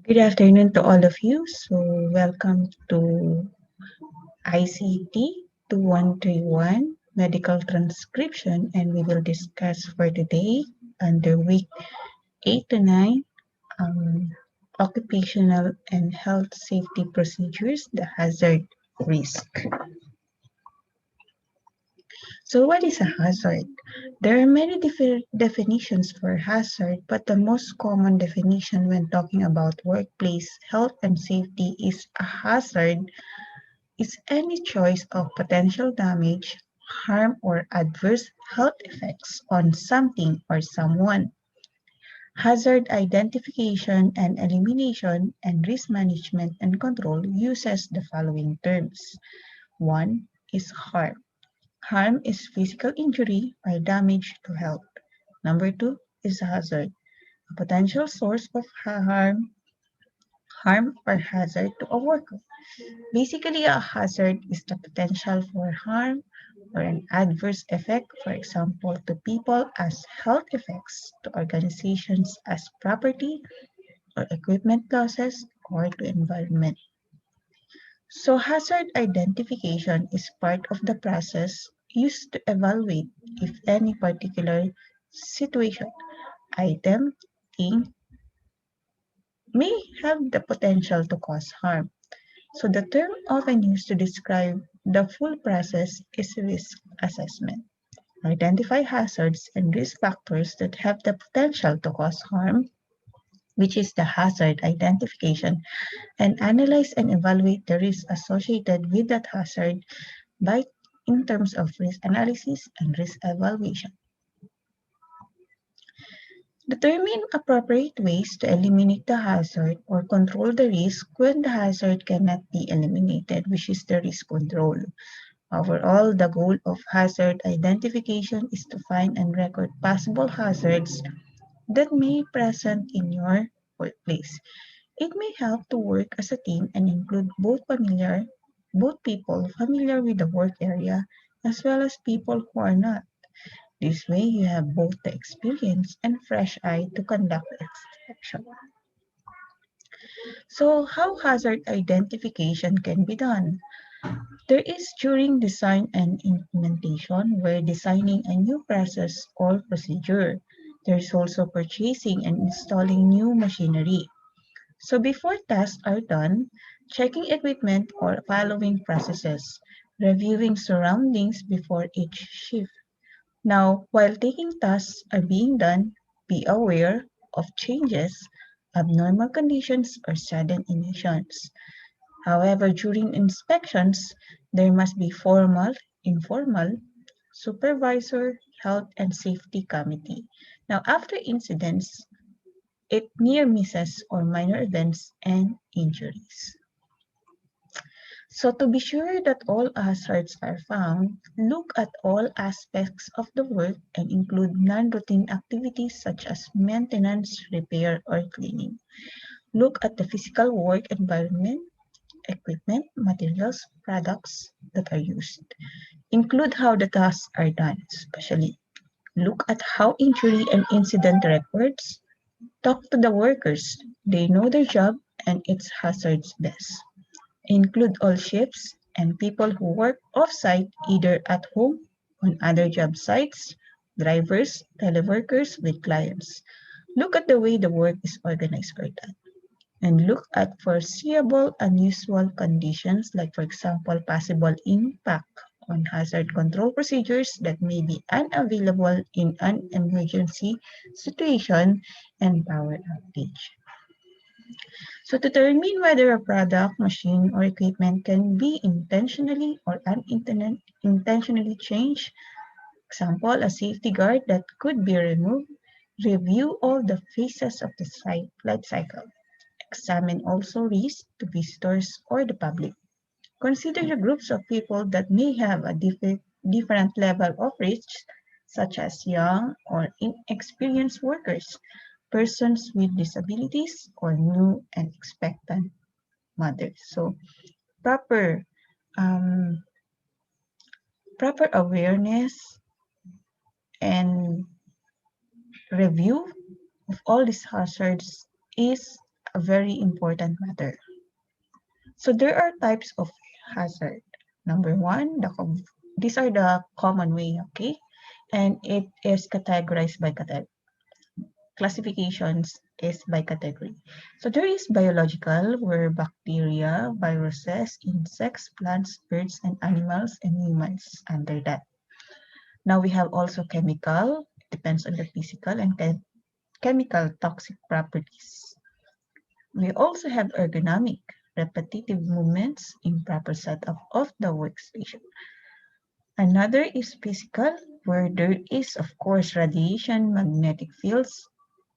Good afternoon to all of you. So, welcome to ICT 2131 Medical Transcription, and we will discuss for today under week 8 to 9 um, occupational and health safety procedures, the hazard risk. So, what is a hazard? There are many different definitions for hazard, but the most common definition when talking about workplace health and safety is a hazard is any choice of potential damage, harm, or adverse health effects on something or someone. Hazard identification and elimination and risk management and control uses the following terms. One is harm. Harm is physical injury or damage to health. Number two is hazard, a potential source of harm or hazard to a worker. Basically, a hazard is the potential for harm or an adverse effect, for example, to people as health effects, to organizations as property or equipment losses, or to environment. So, hazard identification is part of the process used to evaluate if any particular situation, item, thing may have the potential to cause harm. So the term often used to describe the full process is risk assessment. Identify hazards and risk factors that have the potential to cause harm, which is the hazard identification, and analyze and evaluate the risks associated with that hazard by in terms of risk analysis and risk evaluation. Determine appropriate ways to eliminate the hazard or control the risk when the hazard cannot be eliminated, which is the risk control. Overall, the goal of hazard identification is to find and record possible hazards that may be present in your workplace. It may help to work as a team and include both people familiar with the work area as well as people who are not. This way, you have both the experience and fresh eye to conduct inspection. So, how hazard identification can be done? There is during design and implementation where designing a new process or procedure. There's also purchasing and installing new machinery. So before tasks are done, checking equipment or following processes, reviewing surroundings before each shift. Now, while taking tasks are being done, be aware of changes, abnormal conditions, or sudden emissions. However, during inspections, there must be formal, informal, supervisor, health, and safety committee. Now, after incidents, it near misses or minor events and injuries. So to be sure that all hazards are found, look at all aspects of the work and include non-routine activities such as maintenance, repair, or cleaning. Look at the physical work environment, equipment, materials, products that are used. Include how the tasks are done, especially. Look at how injury and incident records. Talk to the workers. They know their job and its hazards best. Include all shifts and people who work off-site either at home, on other job sites, drivers, teleworkers with clients. Look at the way the work is organized or done. And look at foreseeable unusual conditions like, for example, possible impact on hazard control procedures that may be unavailable in an emergency situation and power outage. So to determine whether a product, machine, or equipment can be intentionally or unintentionally changed, example, a safety guard that could be removed, review all the phases of the life cycle. Examine also risks to visitors or the public. Consider the groups of people that may have a different level of risk, such as young or inexperienced workers, persons with disabilities, or new and expectant mothers. So proper um, proper awareness and review of all these hazards is a very important matter. So there are types of hazard. Number one, these are the common way, okay? And it is categorized by classifications is by category. So there is biological, where bacteria, viruses, insects, plants, birds, and animals, and humans under that. Now we have also chemical, depends on the physical and chemical toxic properties. We also have ergonomic, repetitive movements, improper setup of the workstation. Another is physical, where there is, of course, radiation, magnetic fields,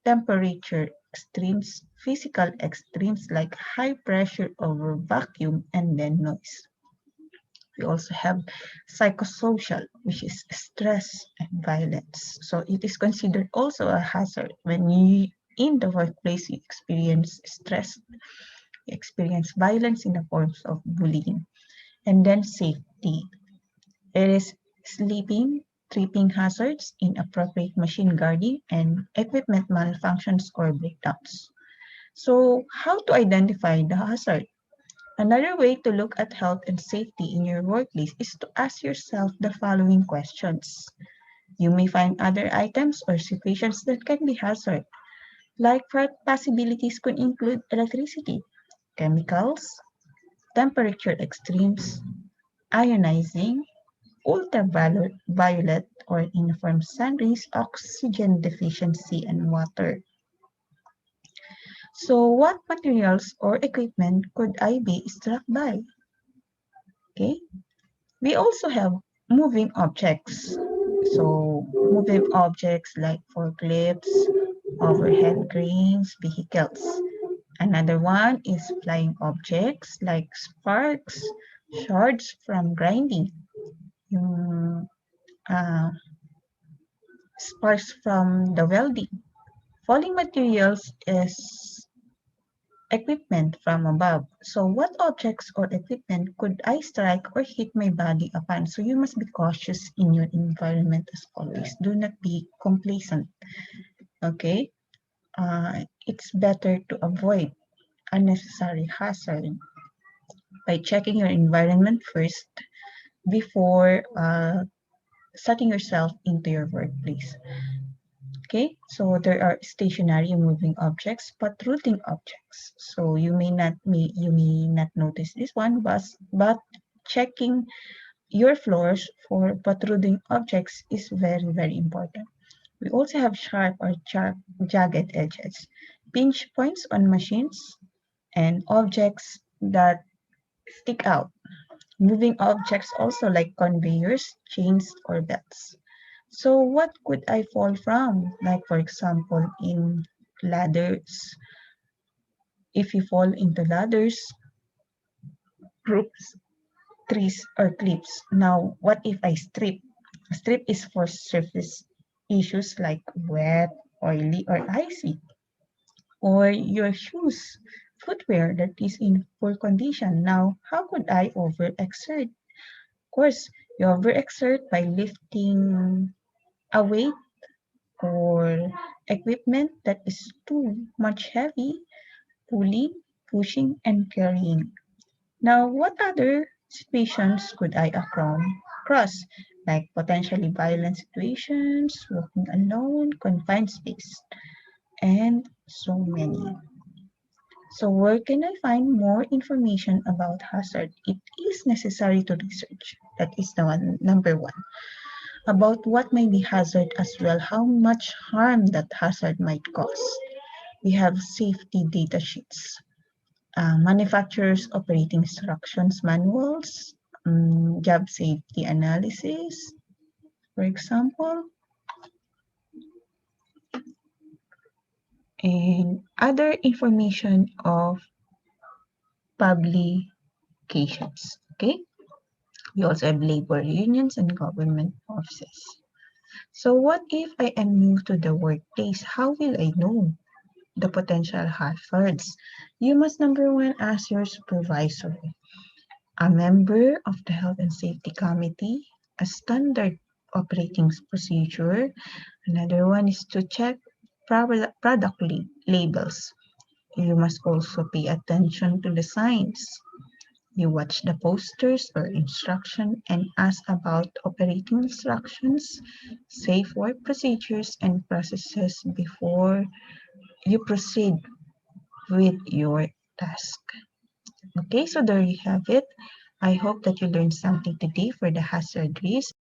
temperature extremes, physical extremes like high pressure over vacuum, and then noise. We also have psychosocial, which is stress and violence. So it is considered also a hazard when you in the workplace you experience stress, you experience violence in the forms of bullying. And then safety. It is sleeping, tripping hazards, inappropriate machine guarding, and equipment malfunctions or breakdowns. So how to identify the hazard? Another way to look at health and safety in your workplace is to ask yourself the following questions. You may find other items or situations that can be hazard, like possibilities could include electricity, chemicals, temperature extremes, ionizing, ultraviolet or uniform sun rays, oxygen deficiency, and water. So what materials or equipment could I be struck by? Okay. We also have moving objects. So moving objects like forklifts, overhead cranes, vehicles. Another one is flying objects like sparks, shards from grinding, yung, uh, sparks from the welding. Falling materials is equipment from above. So what objects or equipment could I strike or hit my body upon? So you must be cautious in your environment as always. Do not be complacent. Okay? It's better to avoid unnecessary hazard by checking your environment first before setting yourself into your workplace. Okay, so there are stationary moving objects, but routing objects. So you may not notice this one, but checking your floors for protruding objects is very, very important. We also have sharp or jagged edges, pinch points on machines, and objects that stick out. Moving objects also like conveyors, chains, or belts. So what could I fall from? Like for example, in ladders. If you fall into ladders, ropes, trees, or cliffs. Now, what if I strip? Strip is for surface issues like wet, oily, or icy. Or your shoes, footwear that is in poor condition. Now, how could I overexert? Of course, you overexert by lifting a weight or equipment that is too much heavy, pulling, pushing, and carrying. Now, what other situations could I cross? Like potentially violent situations, walking alone, confined space, and so many. So where can I find more information about hazard? It is necessary to research. That is the one, number one. About what may be hazard as well, how much harm that hazard might cause. We have safety data sheets, manufacturers operating instructions manuals, job safety analysis, for example, and other information of publications. Okay, we also have labor unions and government offices. So what if I am new to the workplace? How will I know the potential hazards? You must number one ask your supervisor, a member of the health and safety committee, a standard operating procedure. Another one is to check product labels. You must also pay attention to the signs. You watch the posters or instruction and ask about operating instructions, safe work procedures, and processes before you proceed with your task. Okay, so there you have it. I hope that you learned something today for the hazard risk.